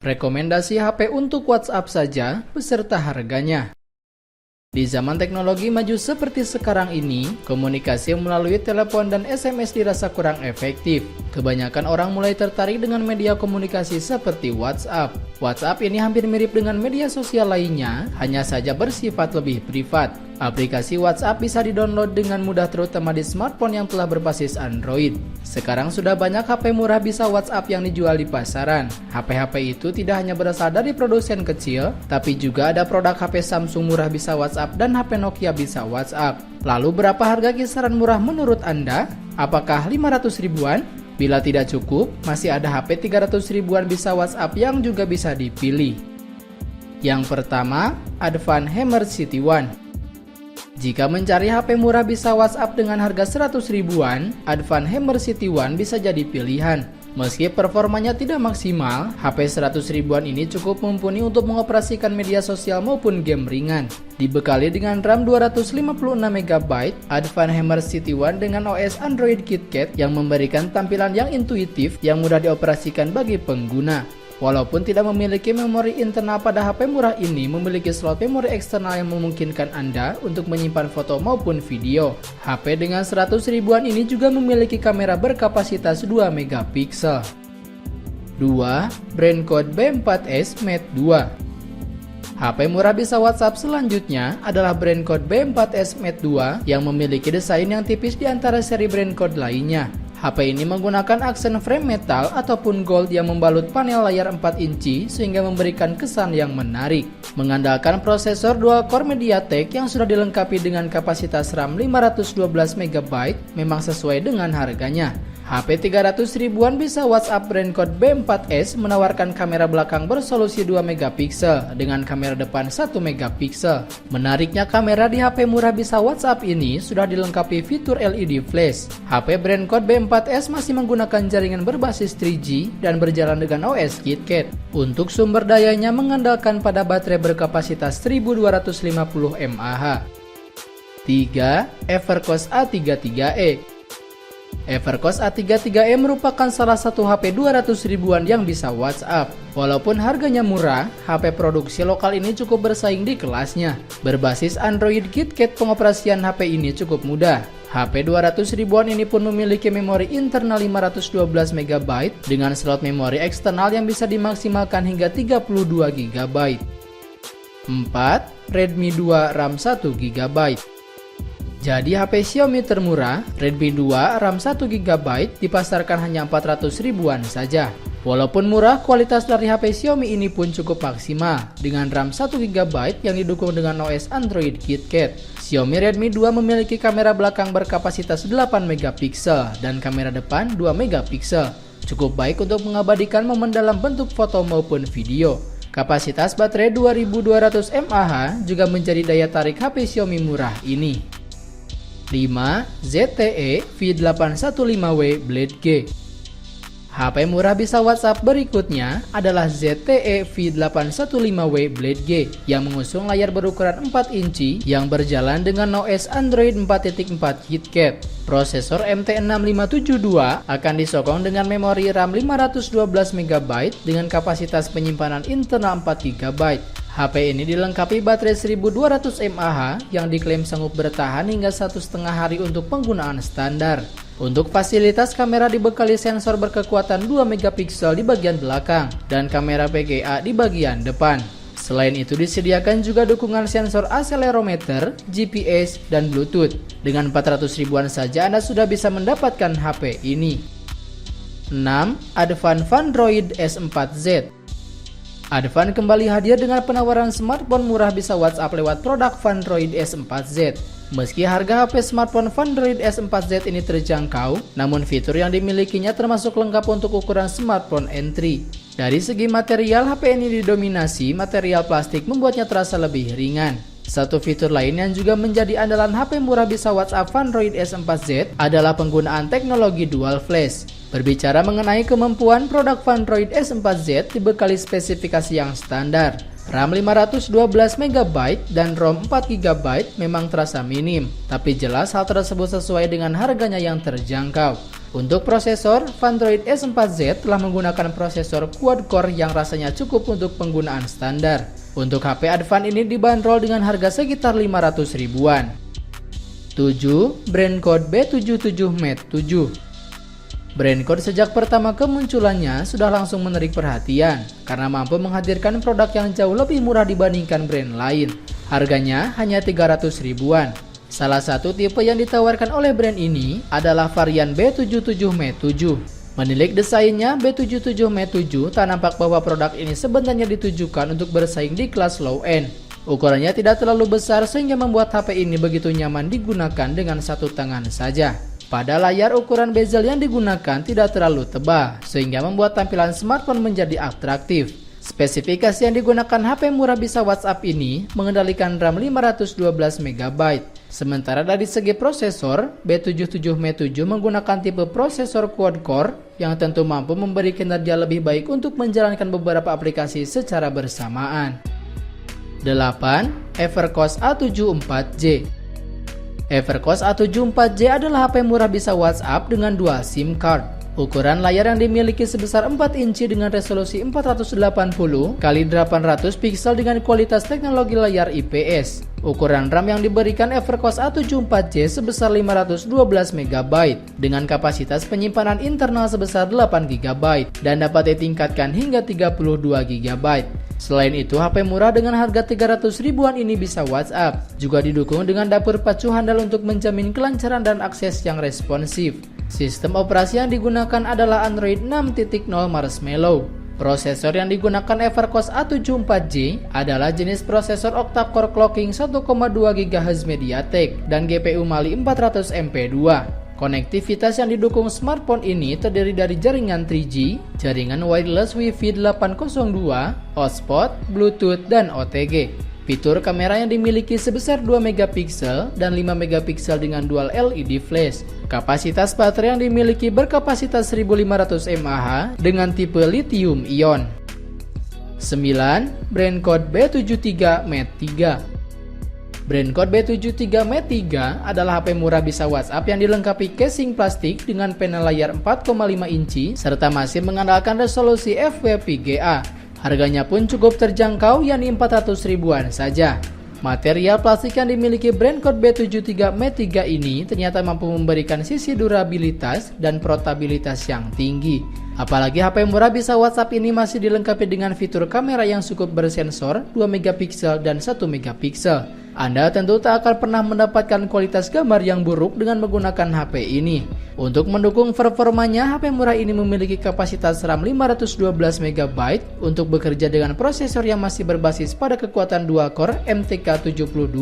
Rekomendasi HP untuk WhatsApp saja beserta harganya. Di zaman teknologi maju seperti sekarang ini, komunikasi melalui telepon dan SMS dirasa kurang efektif. Kebanyakan orang mulai tertarik dengan media komunikasi seperti WhatsApp. WhatsApp ini hampir mirip dengan media sosial lainnya, hanya saja bersifat lebih privat. Aplikasi WhatsApp bisa didownload dengan mudah terutama di smartphone yang telah berbasis Android. Sekarang sudah banyak HP murah bisa WhatsApp yang dijual di pasaran. HP-HP itu tidak hanya berasal dari produsen kecil, tapi juga ada produk HP Samsung murah bisa WhatsApp dan HP Nokia bisa WhatsApp. Lalu berapa harga kisaran murah menurut Anda? Apakah 500 ribuan? Bila tidak cukup, masih ada HP 300 ribuan bisa WhatsApp yang juga bisa dipilih. Yang pertama, Advan Hammer City One. Jika mencari HP murah bisa WhatsApp dengan harga 100 ribuan, Advan Hammer City One bisa jadi pilihan. Meski performanya tidak maksimal, HP 100 ribuan ini cukup mumpuni untuk mengoperasikan media sosial maupun game ringan. Dibekali dengan RAM 256MB, Advan Hammer City One dengan OS Android KitKat yang memberikan tampilan yang intuitif yang mudah dioperasikan bagi pengguna. Walaupun tidak memiliki memori internal pada HP murah ini memiliki slot memori eksternal yang memungkinkan Anda untuk menyimpan foto maupun video. HP dengan 100 ribuan ini juga memiliki kamera berkapasitas 2 MP. 2. BrandCode B4S Mate 2. HP murah bisa WhatsApp selanjutnya adalah BrandCode B4S Mate 2 yang memiliki desain yang tipis di antara seri BrandCode lainnya. HP ini menggunakan aksen frame metal ataupun gold yang membalut panel layar 4 inci sehingga memberikan kesan yang menarik. Mengandalkan prosesor dual-core MediaTek yang sudah dilengkapi dengan kapasitas RAM 512MB memang sesuai dengan harganya. HP 300 ribuan bisa WhatsApp BrandCode B4S menawarkan kamera belakang bersolusi 2MP dengan kamera depan 1MP. Menariknya kamera di HP murah bisa WhatsApp ini sudah dilengkapi fitur LED flash. HP BrandCode B4S masih menggunakan jaringan berbasis 3G dan berjalan dengan OS KitKat. Untuk sumber dayanya mengandalkan pada baterai berkapasitas 1250 mAh. 3. Evercost A33e. Evercost A33e merupakan salah satu HP 200 ribuan yang bisa WhatsApp. Walaupun harganya murah, HP produksi lokal ini cukup bersaing di kelasnya. Berbasis Android KitKat, pengoperasian HP ini cukup mudah. HP 200 ribuan ini pun memiliki memori internal 512MB dengan slot memori eksternal yang bisa dimaksimalkan hingga 32GB. 4. Redmi 2 RAM 1GB. Jadi HP Xiaomi termurah, Redmi 2 RAM 1GB dipasarkan hanya 400 ribuan saja. Walaupun murah, kualitas dari HP Xiaomi ini pun cukup maksimal dengan RAM 1GB yang didukung dengan OS Android KitKat. Xiaomi Redmi 2 memiliki kamera belakang berkapasitas 8MP dan kamera depan 2MP. Cukup baik untuk mengabadikan momen dalam bentuk foto maupun video. Kapasitas baterai 2200 mAh juga menjadi daya tarik HP Xiaomi murah ini. 5. ZTE V815W Blade G. HP murah bisa WhatsApp berikutnya adalah ZTE V815W Blade G yang mengusung layar berukuran 4 inci yang berjalan dengan OS Android 4.4 KitKat. Prosesor MT6572 akan disokong dengan memori RAM 512MB dengan kapasitas penyimpanan internal 4GB. HP ini dilengkapi baterai 1200 mAh yang diklaim sanggup bertahan hingga 1,5 hari untuk penggunaan standar. Untuk fasilitas kamera dibekali sensor berkekuatan 2MP di bagian belakang dan kamera PGA di bagian depan. Selain itu disediakan juga dukungan sensor akselerometer, GPS, dan Bluetooth. Dengan 400 ribuan saja Anda sudah bisa mendapatkan HP ini. 6. Advan Fundroid S4Z. Advan kembali hadir dengan penawaran smartphone murah bisa WhatsApp lewat produk Fundroid S4Z. Meski harga HP smartphone Fundroid S4Z ini terjangkau, namun fitur yang dimilikinya termasuk lengkap untuk ukuran smartphone entry. Dari segi material, HP ini didominasi material plastik membuatnya terasa lebih ringan. Satu fitur lain yang juga menjadi andalan HP murah bisa WhatsApp Fundroid S4Z adalah penggunaan teknologi dual flash. Berbicara mengenai kemampuan produk Fundroid S4Z dibekali spesifikasi yang standar. RAM 512MB dan ROM 4GB memang terasa minim, tapi jelas hal tersebut sesuai dengan harganya yang terjangkau. Untuk prosesor, Fundroid S4Z telah menggunakan prosesor quad-core yang rasanya cukup untuk penggunaan standar. Untuk HP Advan ini dibanderol dengan harga sekitar 500 ribuan. 7. Brand code B77 Mate 7. Brand code sejak pertama kemunculannya sudah langsung menarik perhatian karena mampu menghadirkan produk yang jauh lebih murah dibandingkan brand lain. Harganya hanya 300 ribuan. Salah satu tipe yang ditawarkan oleh brand ini adalah varian B77 Mate 7. Menilik desainnya, B77 Mate 7 tak nampak bahwa produk ini sebenarnya ditujukan untuk bersaing di kelas low end. Ukurannya tidak terlalu besar sehingga membuat HP ini begitu nyaman digunakan dengan satu tangan saja. Pada layar, ukuran bezel yang digunakan tidak terlalu tebal sehingga membuat tampilan smartphone menjadi atraktif. Spesifikasi yang digunakan HP murah bisa WhatsApp ini mengendalikan RAM 512 MB. Sementara dari segi prosesor, B77 Mate 7 menggunakan tipe prosesor quad-core yang tentu mampu memberi kinerja lebih baik untuk menjalankan beberapa aplikasi secara bersamaan. 8. Evercost A74J. Evercost A74J adalah HP murah bisa WhatsApp dengan dual SIM card. Ukuran layar yang dimiliki sebesar 4 inci dengan resolusi 480 x 800 pixel dengan kualitas teknologi layar IPS. Ukuran RAM yang diberikan Evercost A74J sebesar 512 MB dengan kapasitas penyimpanan internal sebesar 8 GB dan dapat ditingkatkan hingga 32 GB. Selain itu, HP murah dengan harga 300 ribuan ini bisa WhatsApp. Juga didukung dengan dapur pacu handal untuk menjamin kelancaran dan akses yang responsif. Sistem operasi yang digunakan adalah Android 6.0 Marshmallow. Prosesor yang digunakan Evercost A74J adalah jenis prosesor octa-core clocking 1,2 GHz MediaTek dan GPU Mali 400 MP2. Konektivitas yang didukung smartphone ini terdiri dari jaringan 3G, jaringan wireless Wi-Fi 802, hotspot, Bluetooth, dan OTG. Fitur kamera yang dimiliki sebesar 2 MP dan 5 MP dengan dual LED flash. Kapasitas baterai yang dimiliki berkapasitas 1500 mAh dengan tipe lithium ion. 9. Brand code B73 Mate 3. Brand code B73 Mate 3 adalah HP murah bisa WhatsApp yang dilengkapi casing plastik dengan panel layar 4,5 inci serta masih mengandalkan resolusi FWPGA. Harganya pun cukup terjangkau, yakni 400 ribuan saja. Material plastik yang dimiliki brand code B73 Mate 3 ini ternyata mampu memberikan sisi durabilitas dan portabilitas yang tinggi. Apalagi HP murah bisa WhatsApp ini masih dilengkapi dengan fitur kamera yang cukup bersensor 2 MP dan 1 MP. Anda tentu tak akan pernah mendapatkan kualitas gambar yang buruk dengan menggunakan HP ini. Untuk mendukung performanya, HP murah ini memiliki kapasitas RAM 512 MB untuk bekerja dengan prosesor yang masih berbasis pada kekuatan dual-core MTK72.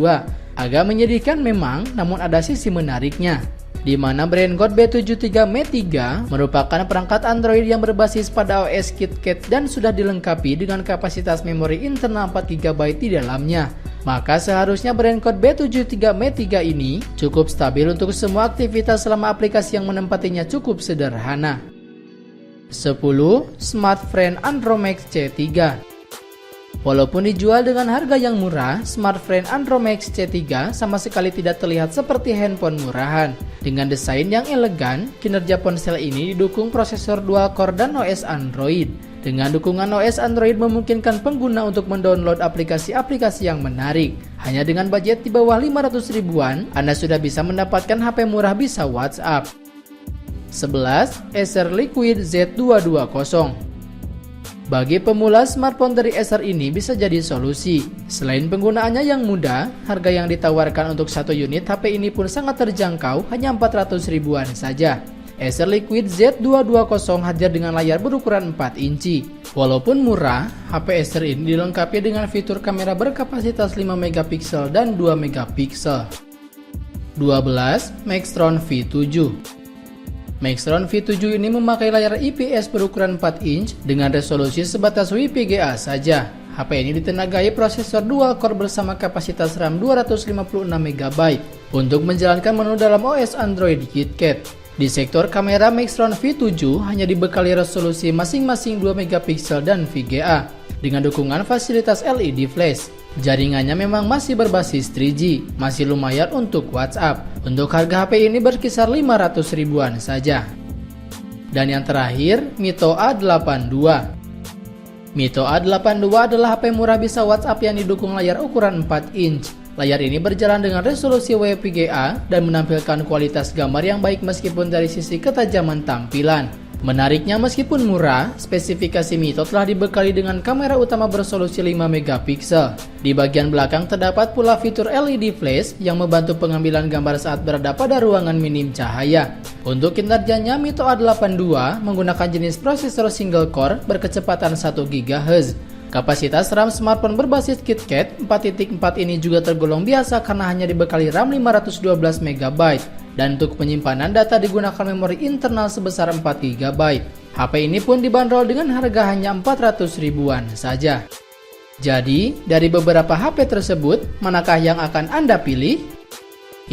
Agak menyedihkan memang, namun ada sisi menariknya, di mana brand code B73 Mate 3 merupakan perangkat Android yang berbasis pada OS KitKat dan sudah dilengkapi dengan kapasitas memori internal 4 GB di dalamnya. Maka seharusnya brand code B73 Mate 3 ini cukup stabil untuk semua aktivitas selama aplikasi yang menempatinya cukup sederhana. 10. SmartFriend Andromax C3. Walaupun dijual dengan harga yang murah, SmartFriend Andromax C3 sama sekali tidak terlihat seperti handphone murahan. Dengan desain yang elegan, kinerja ponsel ini didukung prosesor dual-core dan OS Android. Dengan dukungan OS Android memungkinkan pengguna untuk mendownload aplikasi-aplikasi yang menarik. Hanya dengan budget di bawah 500 ribuan, Anda sudah bisa mendapatkan HP murah bisa WhatsApp. 11. Acer Liquid Z220. Bagi pemula, smartphone dari Acer ini bisa jadi solusi. Selain penggunaannya yang mudah, harga yang ditawarkan untuk satu unit HP ini pun sangat terjangkau, hanya 400 ribuan saja. Acer Liquid Z220 hadir dengan layar berukuran 4 inci. Walaupun murah, HP Acer ini dilengkapi dengan fitur kamera berkapasitas 5 MP dan 2 MP. 12. Maxtron V7. Maxtron V7 ini memakai layar IPS berukuran 4 inch dengan resolusi sebatas WPGA saja. HP ini ditenagai prosesor dual-core bersama kapasitas RAM 256 MB untuk menjalankan menu dalam OS Android KitKat. Di sektor kamera, Maxtron V7 hanya dibekali resolusi masing-masing 2 MP dan VGA dengan dukungan fasilitas LED flash. Jaringannya memang masih berbasis 3G, masih lumayan untuk WhatsApp. Untuk harga HP ini berkisar 500 ribuan saja. Dan yang terakhir, Mito A82. Mito A82 adalah HP murah bisa WhatsApp yang didukung layar ukuran 4 inch. Layar ini berjalan dengan resolusi WPGA dan menampilkan kualitas gambar yang baik meskipun dari sisi ketajaman tampilan. Menariknya, meskipun murah, spesifikasi Mito telah dibekali dengan kamera utama beresolusi 5 megapiksel. Di bagian belakang terdapat pula fitur LED flash yang membantu pengambilan gambar saat berada pada ruangan minim cahaya. Untuk kinerjanya, Mito A82 menggunakan jenis prosesor single core berkecepatan 1 GHz. Kapasitas RAM smartphone berbasis KitKat 4.4 ini juga tergolong biasa karena hanya dibekali RAM 512 MB. Dan untuk penyimpanan data digunakan memori internal sebesar 4 GB. HP ini pun dibanderol dengan harga hanya 400 ribuan saja. Jadi, dari beberapa HP tersebut, manakah yang akan Anda pilih?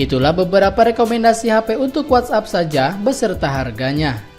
Itulah beberapa rekomendasi HP untuk WhatsApp saja beserta harganya.